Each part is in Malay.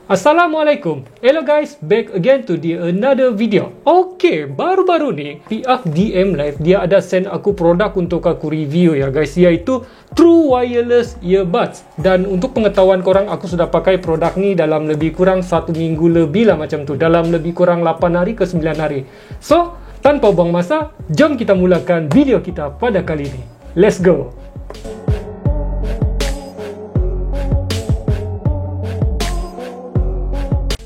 Assalamualaikum. Hello guys, back again to the another video. Okay, baru-baru ni PF DM Live dia ada send aku produk untuk aku review ya guys, iaitu True Wireless Earbuds. Dan untuk pengetahuan korang, aku sudah pakai produk ni dalam lebih kurang 1 minggu lebih lah macam tu, dalam lebih kurang 8 hari ke 9 hari. So, tanpa buang masa, jom kita mulakan video kita pada kali ini. Let's go.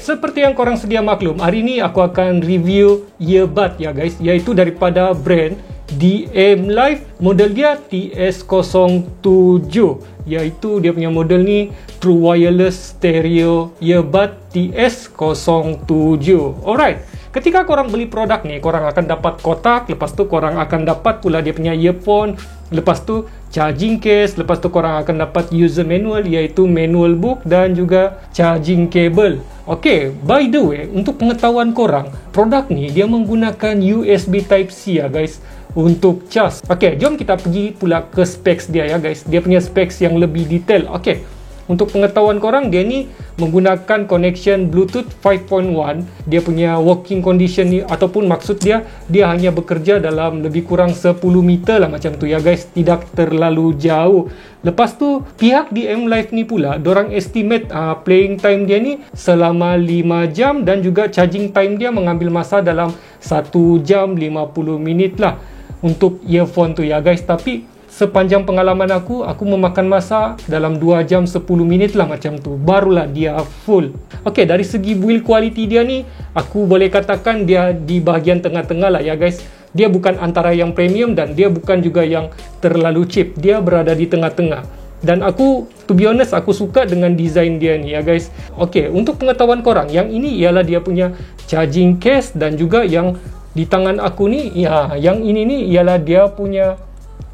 Seperti yang korang sedia maklum, hari ini aku akan review earbud ya guys, iaitu daripada brand DM Live. Model dia TS07, iaitu dia punya model ni True Wireless Stereo Earbud TS07. Alright, ketika korang beli produk ni, korang akan dapat kotak, lepas tu korang akan dapat pula dia punya earphone, lepas tu charging case, lepas tu korang akan dapat user manual, iaitu manual book, dan juga charging cable. Okay, by the way, untuk pengetahuan korang, produk ni dia menggunakan USB Type-C ya guys untuk charge. Okay, jom kita pergi pula ke specs dia ya guys. Dia punya specs yang lebih detail. Okay, untuk pengetahuan korang, dia ni menggunakan connection Bluetooth 5.1. Dia punya working condition ni, ataupun maksud dia hanya bekerja dalam lebih kurang 10 meter lah macam tu ya guys, tidak terlalu jauh. Lepas tu pihak DM Live ni pula, dorang estimate playing time dia ni selama 5 jam, dan juga charging time dia mengambil masa dalam 1 jam 50 minit lah untuk earphone tu ya guys. Tapi sepanjang pengalaman aku memakan masa dalam 2 jam 10 minit lah macam tu, barulah dia full. Okay, dari segi build quality dia ni, aku boleh katakan dia di bahagian tengah-tengah lah ya guys. Dia bukan antara yang premium dan dia bukan juga yang terlalu cheap. Dia berada di tengah-tengah. Dan aku, to be honest, aku suka dengan design dia ni ya guys. Okay, untuk pengetahuan korang, yang ini ialah dia punya charging case, dan juga yang di tangan aku ni, ya, yang ini ni ialah dia punya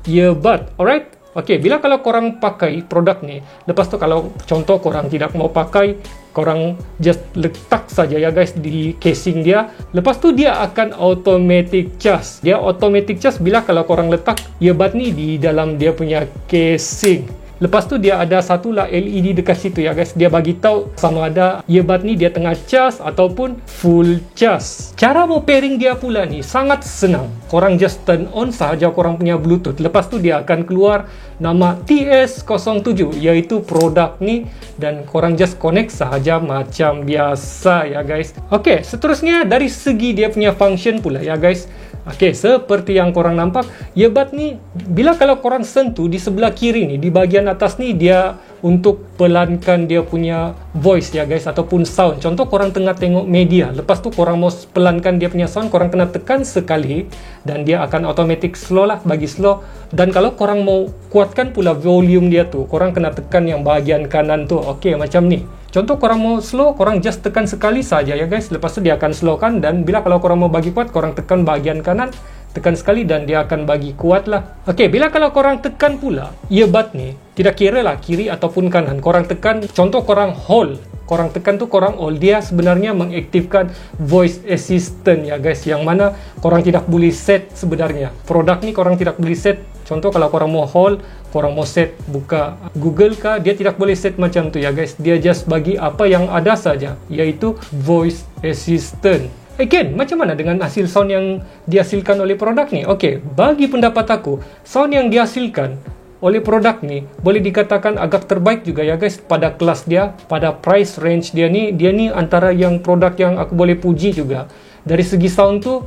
earbud. Alright. Okay, bila kalau korang pakai produk ni, lepas tu kalau contoh korang tidak mau pakai, korang just letak saja ya guys di casing dia. Lepas tu dia akan automatic charge. Dia automatic charge bila kalau korang letak earbud ni di dalam dia punya casing. Lepas tu dia ada satu lah LED dekat situ ya guys. Dia bagi tahu sama ada earbud ni dia tengah charge ataupun full charge. Cara mau pairing dia pula ni sangat senang. Korang just turn on sahaja korang punya Bluetooth. Lepas tu dia akan keluar nama TS07, iaitu produk ni, dan korang just connect sahaja macam biasa ya guys. Okay, seterusnya dari segi dia punya function pula ya guys. Okay, seperti yang korang nampak, earbud ni bila kalau korang sentuh di sebelah kiri ni, di bahagian atas ni, dia untuk pelankan dia punya voice ya guys, ataupun sound. Contoh korang tengah tengok media, lepas tu korang mau pelankan dia punya sound, korang kena tekan sekali dan dia akan automatic slow lah, bagi slow. Dan kalau korang mau kuatkan pula volume dia tu, korang kena tekan yang bahagian kanan tu. Okay, macam ni. Contoh korang mau slow, korang just tekan sekali saja ya guys, lepas tu dia akan slowkan. Dan bila kalau korang mau bagi kuat, korang tekan bahagian kanan, tekan sekali dan dia akan bagi kuat lah. Okay, bila kalau korang tekan pula earbud ni, tidak kira lah kiri ataupun kanan, korang tekan, contoh korang hold, korang tekan tu korang hold, dia sebenarnya mengaktifkan voice assistant ya guys, yang mana korang tidak boleh set sebenarnya. Produk ni korang tidak boleh set. Contoh kalau korang mau hold, korang mau set buka Google kah, dia tidak boleh set macam tu ya guys. Dia just bagi apa yang ada saja, iaitu voice assistant. Again, macam mana dengan hasil sound yang dihasilkan oleh produk ni? Okay, bagi pendapat aku, sound yang dihasilkan oleh produk ni boleh dikatakan agak terbaik juga ya guys pada kelas dia, pada price range dia ni antara yang produk yang aku boleh puji juga. Dari segi sound tu,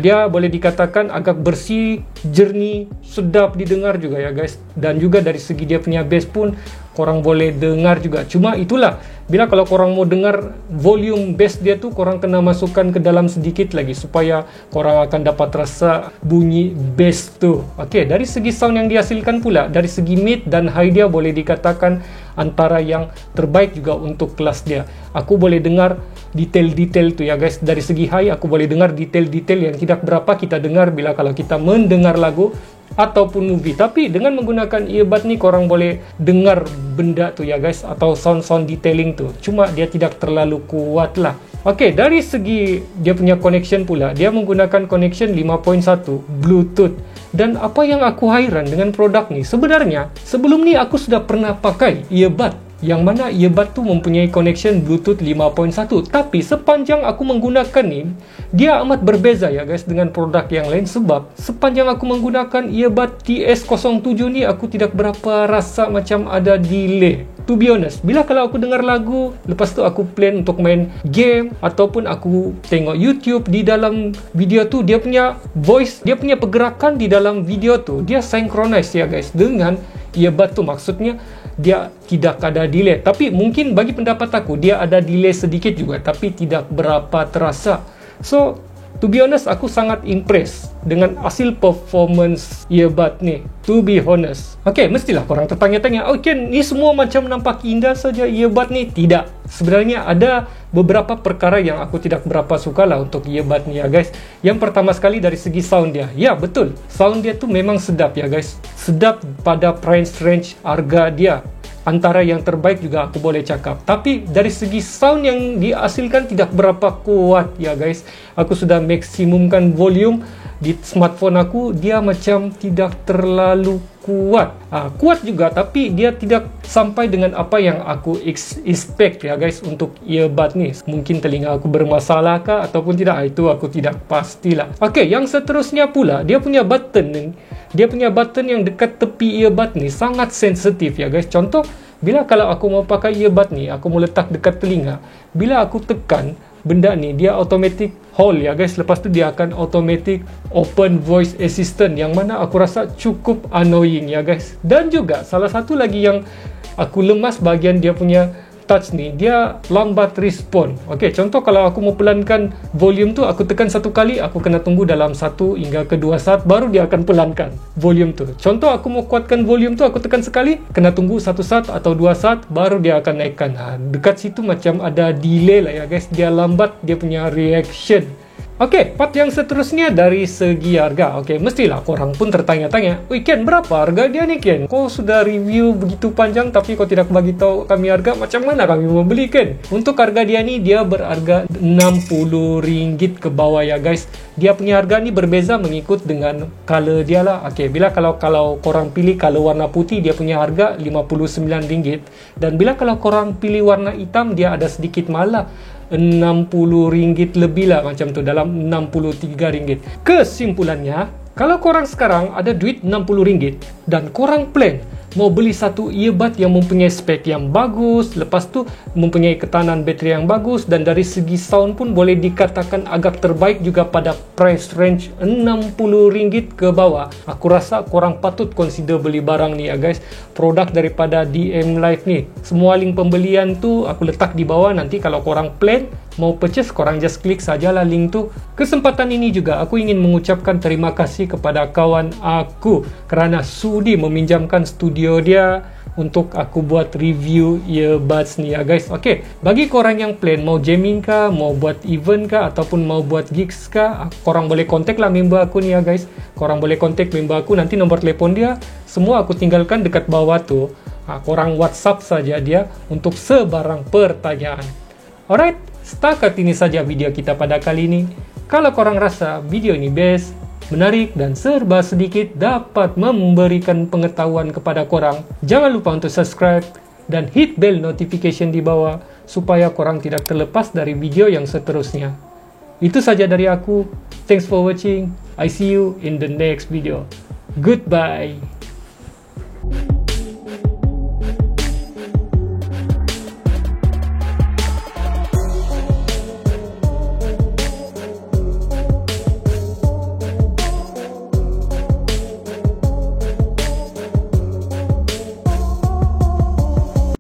dia boleh dikatakan agak bersih, jernih, sedap didengar juga ya guys. Dan juga dari segi dia punya bass pun korang boleh dengar juga. Cuma itulah, bila kalau korang mau dengar volume bass dia tu, korang kena masukkan ke dalam sedikit lagi supaya korang akan dapat rasa bunyi bass tu. Okay, dari segi sound yang dihasilkan pula, dari segi mid dan high dia boleh dikatakan antara yang terbaik juga untuk kelas dia. Aku boleh dengar detail-detail tu ya guys. Dari segi high aku boleh dengar detail-detail yang tidak berapa kita dengar bila kalau kita mendengar lagu ataupun movie. Tapi dengan menggunakan earbud ni, korang boleh dengar benda tu ya guys, atau sound-sound detailing tu. Cuma dia tidak terlalu kuat lah. Okay, dari segi dia punya connection pula, dia menggunakan connection 5.1 Bluetooth. Dan apa yang aku hairan dengan produk ni, sebenarnya sebelum ni aku sudah pernah pakai earbud yang mana earbud tu mempunyai connection Bluetooth 5.1. Tapi sepanjang aku menggunakan ni, dia amat berbeza ya guys dengan produk yang lain, sebab sepanjang aku menggunakan earbud TS07 ni, aku tidak berapa rasa macam ada delay. To be honest, bila kalau aku dengar lagu, lepas tu aku plan untuk main game ataupun aku tengok YouTube, di dalam video tu dia punya voice, dia punya pergerakan di dalam video tu dia synchronize ya guys dengan earbud tu. Maksudnya dia tidak ada delay. Tapi mungkin bagi pendapat aku, dia ada delay sedikit juga, tapi tidak berapa terasa. So to be honest, aku sangat impressed dengan hasil performance earbud ni, to be honest. Okay, mestilah korang tertanya-tanya, okay, ni semua macam nampak indah saja earbud ni. Tidak. Sebenarnya ada beberapa perkara yang aku tidak berapa suka lah untuk earbud ni ya guys. Yang pertama sekali dari segi sound dia. Ya, betul. Sound dia tu memang sedap ya guys. Sedap pada price range harga dia. Antara yang terbaik juga aku boleh cakap. Tapi dari segi sound yang dihasilkan tidak berapa kuat ya guys. Aku sudah maksimumkan volume di smartphone aku, dia macam tidak terlalu kuat. Kuat juga, tapi dia tidak sampai dengan apa yang aku expect ya guys untuk earbud ni. Mungkin telinga aku bermasalah kah ataupun tidak, itu aku tidak pastilah. Okay, yang seterusnya pula, dia punya button ni. Dia punya button yang dekat tepi earbud ni sangat sensitif ya guys. Contoh, bila kalau aku mau pakai earbud ni, aku mau letak dekat telinga, bila aku tekan benda ni, dia automatic hold ya guys. Lepas tu dia akan automatic open voice assistant, yang mana aku rasa cukup annoying ya guys. Dan juga salah satu lagi yang aku lemas bahagian dia punya touch ni, dia lambat respon. Okey, contoh kalau aku mau pelankan volume tu, aku tekan satu kali, aku kena tunggu dalam 1 hingga ke 2 saat baru dia akan pelankan volume tu. Contoh aku mau kuatkan volume tu, aku tekan sekali, kena tunggu 1 saat atau 2 saat baru dia akan naikkan. Dekat situ macam ada delay lah ya guys. Dia lambat dia punya reaction. Okey, part yang seterusnya dari segi harga. Okey, mestilah korang pun tertanya-tanya, "Oi Ken, berapa harga dia ni Ken? Kau sudah review begitu panjang tapi kau tidak bagi tahu kami harga, macam mana kami mau beli Ken?" Untuk harga dia ni, dia berharga RM60 ke bawah ya guys. Dia punya harga ni berbeza mengikut dengan color dia lah. Okey, bila kalau korang pilih color warna putih, dia punya harga RM59. Dan bila kalau korang pilih warna hitam, dia ada sedikit malah RM60 lebih lah, macam tu, dalam RM63. Kesimpulannya, kalau korang sekarang ada duit RM60 dan korang plan mau beli satu earbud yang mempunyai spek yang bagus, lepas tu mempunyai ketahanan bateri yang bagus, dan dari segi sound pun boleh dikatakan agak terbaik juga pada price range RM60 ke bawah, aku rasa korang patut consider beli barang ni ya guys. Produk daripada DM Live ni, semua link pembelian tu aku letak di bawah. Nanti kalau korang plan mau purchase, korang just klik sajalah link tu. Kesempatan ini juga aku ingin mengucapkan terima kasih kepada kawan aku kerana sudi meminjamkan studio dia untuk aku buat review earbuds ni ya guys. Okey, bagi korang yang plan mau jamming kah, mau buat event kah, ataupun mau buat gigs kah, korang boleh kontak lah member aku ni ya guys. Korang boleh kontak member aku, nanti nombor telefon dia semua aku tinggalkan dekat bawah tu. Korang WhatsApp saja dia untuk sebarang pertanyaan. Alright, setakat ini saja video kita pada kali ini. Kalau korang rasa video ini best, menarik dan serba sedikit dapat memberikan pengetahuan kepada korang, jangan lupa untuk subscribe dan hit bell notification di bawah supaya korang tidak terlepas dari video yang seterusnya. Itu saja dari aku. Thanks for watching. I see you in the next video. Goodbye.